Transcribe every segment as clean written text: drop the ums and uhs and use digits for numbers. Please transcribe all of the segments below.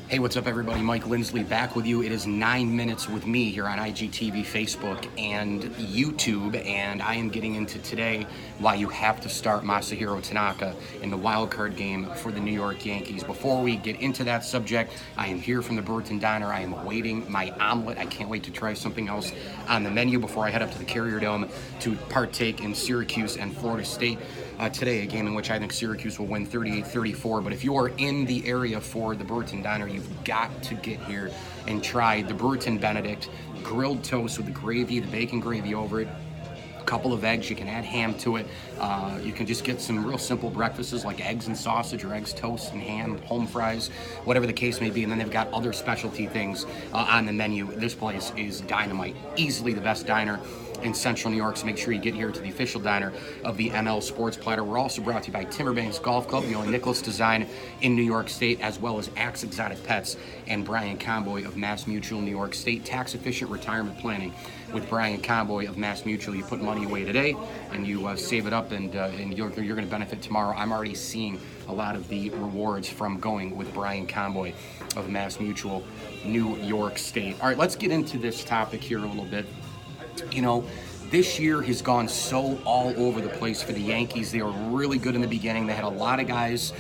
Hey, what's up, everybody? Mike Lindsley back with you. It is 9 minutes with me here on IGTV, Facebook, and YouTube, and I am getting into today why you have to start Masahiro Tanaka in the wild card game for the New York Yankees. Before we get into that subject, I am here from the Brewerton Diner. I am awaiting my omelet. I can't wait to try something else on the menu before I head up to the Carrier Dome to partake in Syracuse and Florida State today, a game in which I think Syracuse will win 38-34. But if you are in the area for the Brewerton Diner, you've got to get here and try the Brewerton Benedict grilled toast with the gravy, the bacon gravy over it. Couple of eggs, you can add ham to it. You can just get some real simple breakfasts like eggs and sausage or eggs, toast, and ham, home fries, whatever the case may be. And then they've got other specialty things on the menu. This place is dynamite, easily the best diner in Central New York, so make sure you get here to the official diner of the ML Sports Platter. We're also brought to you by Timberbanks Golf Club, the only Nicholas design in New York State, as well as Axe Exotic Pets and Brian Conboy of Mass Mutual, New York State. Tax-efficient retirement planning with Brian Conboy of Mass Mutual. You put money away today, and you save it up, and you're going to benefit tomorrow. I'm already seeing a lot of the rewards from going with Brian Conboy of Mass Mutual, New York State. All right, let's get into this topic here a little bit. You know, this year has gone so all over the place for the Yankees. They were really good in the beginning. They had a lot of guys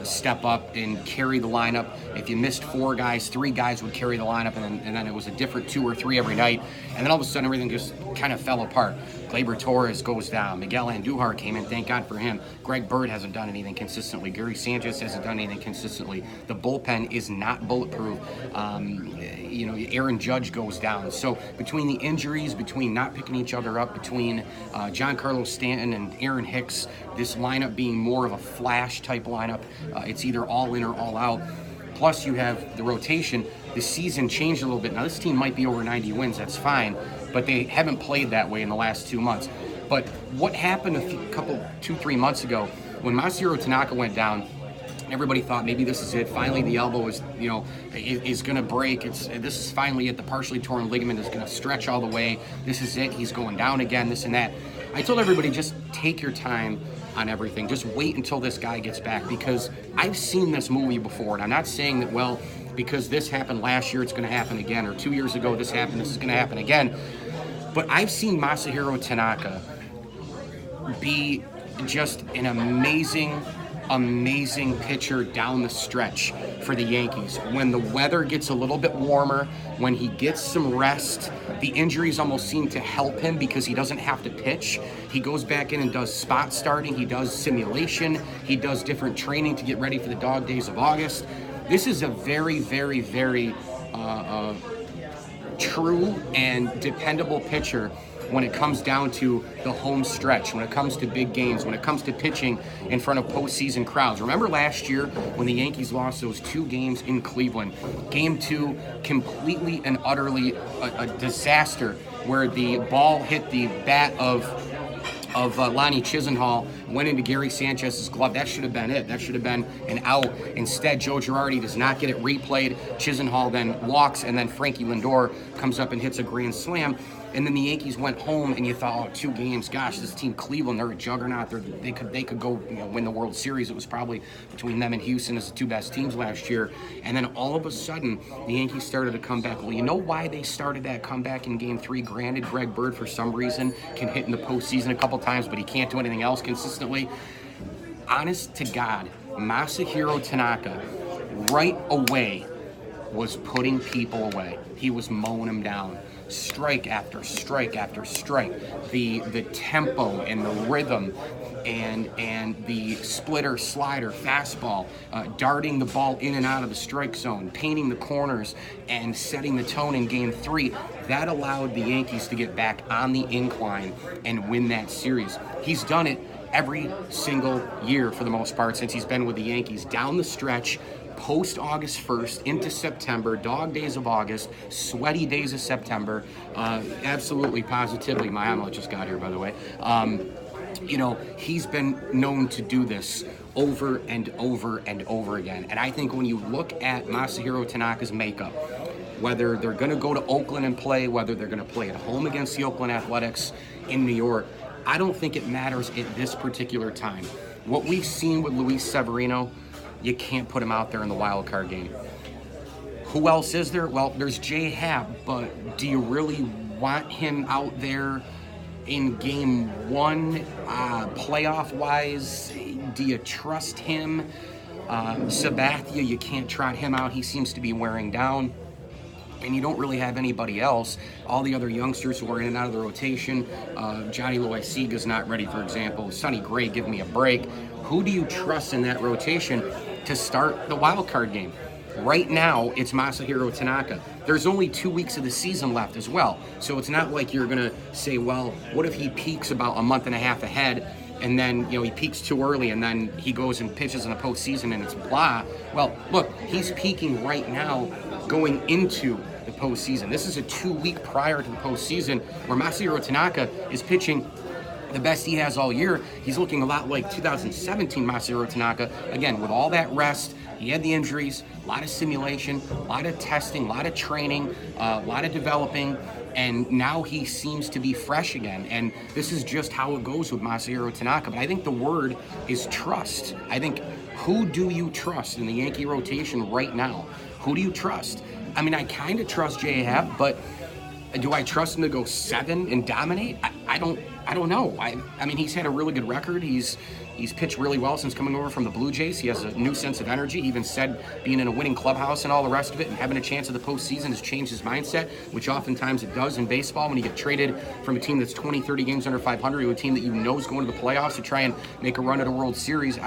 step up and carry the lineup. If you missed 4 guys, 3 guys would carry the lineup, and then it was a different 2 or 3 every night. And then all of a sudden, everything just kind of fell apart. Gleyber Torres goes down. Miguel Andujar came in. Thank God for him. Greg Bird hasn't done anything consistently. Gary Sanchez hasn't done anything consistently. The bullpen is not bulletproof. Aaron Judge goes down. So between the injuries, between not picking each other up, between Giancarlo Stanton and Aaron Hicks, this lineup being more of a flash type lineup, it's either all in or all out. Plus you have the rotation. The season changed a little bit. Now this team might be over 90 wins, that's fine, but they haven't played that way in the last 2 months. But what happened 2-3 months ago when Masahiro Tanaka went down, everybody thought maybe this is it. Finally, the elbow is going to break. This is finally it. The partially torn ligament is going to stretch all the way. This is it. He's going down again, this and that. I told everybody, just take your time on everything. Just wait until this guy gets back, because I've seen this movie before. And I'm not saying that, well, because this happened last year, it's going to happen again, or 2 years ago this happened, this is going to happen again. But I've seen Masahiro Tanaka be just an amazing pitcher down the stretch for the Yankees. When the weather gets a little bit warmer, when he gets some rest, the injuries almost seem to help him because he doesn't have to pitch. He goes back in and does spot starting, he does simulation, he does different training to get ready for the dog days of August. This is a very, very, very true and dependable pitcher when it comes down to the home stretch, when it comes to big games, when it comes to pitching in front of postseason crowds. Remember last year when the Yankees lost those 2 games in Cleveland? Game 2, completely and utterly a disaster, where the ball hit the bat of Lonnie Chisenhall, went into Gary Sanchez's glove. That should have been it. That should have been an out. Instead, Joe Girardi does not get it replayed. Chisenhall then walks, and then Frankie Lindor comes up and hits a grand slam. And then the Yankees went home, and you thought, oh, 2 games, gosh, this team Cleveland, they're a juggernaut. They could go win the World Series. It was probably between them and Houston as the 2 best teams last year. And then all of a sudden, the Yankees started to come back. Well, you know why they started that comeback in Game 3? Granted, Greg Bird, for some reason, can hit in the postseason a couple times, but he can't do anything else consistently. Honest to God, Masahiro Tanaka, right away, was putting people away. He was mowing them down. Strike after strike after strike. The tempo and the rhythm and the splitter, slider, fastball, darting the ball in and out of the strike zone, painting the corners, and setting the tone in Game 3, that allowed the Yankees to get back on the incline and win that series. He's done it every single year for the most part since he's been with the Yankees. Down the stretch, post-August 1st into September, dog days of August, sweaty days of September, absolutely, positively. My omelet just got here, by the way. He's been known to do this over and over and over again. And I think when you look at Masahiro Tanaka's makeup, whether they're going to go to Oakland and play, whether they're going to play at home against the Oakland Athletics in New York, I don't think it matters at this particular time. What we've seen with Luis Severino, you can't put him out there in the wild card game. Who else is there? Well, there's J-Hap, but do you really want him out there in game one, playoff-wise? Do you trust him? Sabathia, you can't trot him out. He seems to be wearing down. And you don't really have anybody else. All the other youngsters who are in and out of the rotation, Johnny Loaiziga's not ready, for example. Sonny Gray, give me a break. Who do you trust in that rotation to start the wild card game? Right now, it's Masahiro Tanaka. There's only 2 weeks of the season left as well. So it's not like you're going to say, well, what if he peaks about a month and a half ahead, and then, he peaks too early, and then he goes and pitches in the postseason, and it's blah. Well, look, he's peaking right now going into the postseason. This is a 2 week prior to the postseason where Masahiro Tanaka is pitching the best he has all year. He's looking a lot like 2017 Masahiro Tanaka. Again, with all that rest, he had the injuries, a lot of simulation, a lot of testing, a lot of training, a lot of developing, and now he seems to be fresh again. And this is just how it goes with Masahiro Tanaka. But I think the word is trust. I think, who do you trust in the Yankee rotation right now? Who do you trust? I mean, I kind of trust J-Hap, but do I trust him to go 7 and dominate? I don't know. I mean, he's had a really good record. He's pitched really well since coming over from the Blue Jays. He has a new sense of energy. He even said being in a winning clubhouse and all the rest of it and having a chance at the postseason has changed his mindset, which oftentimes it does in baseball when you get traded from a team that's 20, 30 games under 500 to a team that you know is going to the playoffs to try and make a run at a World Series.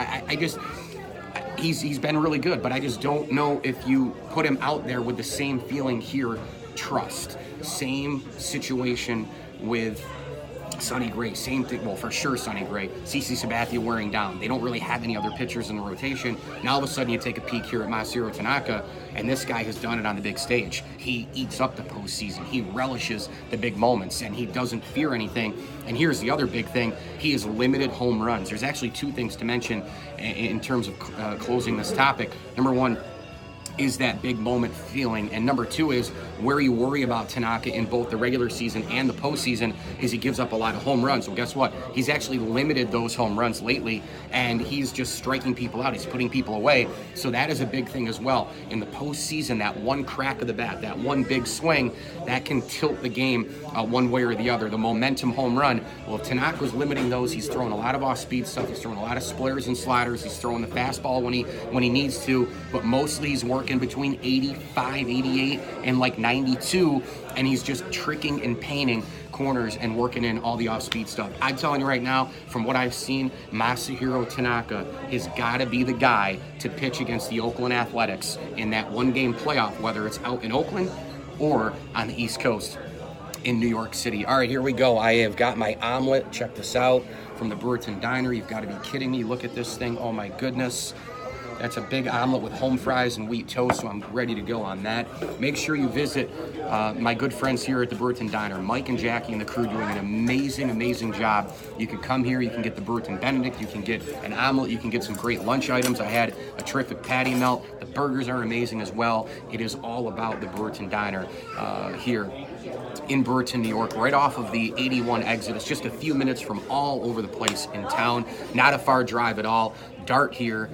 He's been really good, but I just don't know if you put him out there with the same feeling here, trust. Same situation with Sonny Gray, same thing. Well, for sure, Sonny Gray. CC Sabathia wearing down. They don't really have any other pitchers in the rotation. Now all of a sudden you take a peek here at Masahiro Tanaka, and this guy has done it on the big stage. He eats up the postseason. He relishes the big moments, and he doesn't fear anything. And here's the other big thing. He has limited home runs. There's actually 2 things to mention in terms of closing this topic. Number one is that big moment feeling, and number 2 is where you worry about Tanaka in both the regular season and the postseason is he gives up a lot of home runs. Well, guess what? He's actually limited those home runs lately, and he's just striking people out. He's putting people away. So that is a big thing as well. In the postseason, that one crack of the bat, that one big swing, that can tilt the game one way or the other. The momentum home run. Well, if Tanaka's limiting those, he's throwing a lot of off-speed stuff. He's throwing a lot of splitters and sliders. He's throwing the fastball when he needs to, but mostly he's working between 85, 88, and like 92, and he's just tricking and painting corners and working in all the off-speed stuff. I'm telling you right now, from what I've seen, Masahiro Tanaka has got to be the guy to pitch against the Oakland Athletics in that one-game playoff, whether it's out in Oakland or on the East Coast in New York City. All right, here we go. I have got my omelet. Check this out from the Brewerton Diner. You've got to be kidding me. Look at this thing. Oh, my goodness. That's a big omelet with home fries and wheat toast, so I'm ready to go on that. Make sure you visit my good friends here at the Brewerton Diner. Mike and Jackie and the crew doing an amazing, amazing job. You can come here, you can get the Brewerton Benedict, you can get an omelet, you can get some great lunch items. I had a terrific patty melt. The burgers are amazing as well. It is all about the Brewerton Diner here in Brewerton, New York, right off of the 81 exit. It's just a few minutes from all over the place in town. Not a far drive at all. Dart here,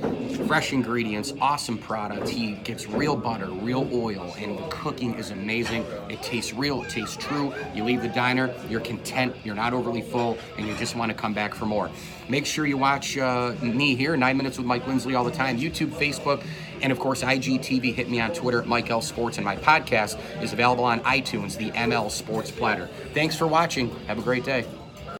fresh ingredients, awesome product. He gets real butter, real oil, and the cooking is amazing. It tastes real, it tastes true. You leave the diner, you're content, you're not overly full, and you just want to come back for more. Make sure you watch me here, 9 Minutes with Mike Lindsley all the time, YouTube, Facebook, and of course IGTV. Hit me on Twitter, Mike L Sports, and my podcast is available on iTunes, the ML Sports Platter. Thanks for watching. Have a great day.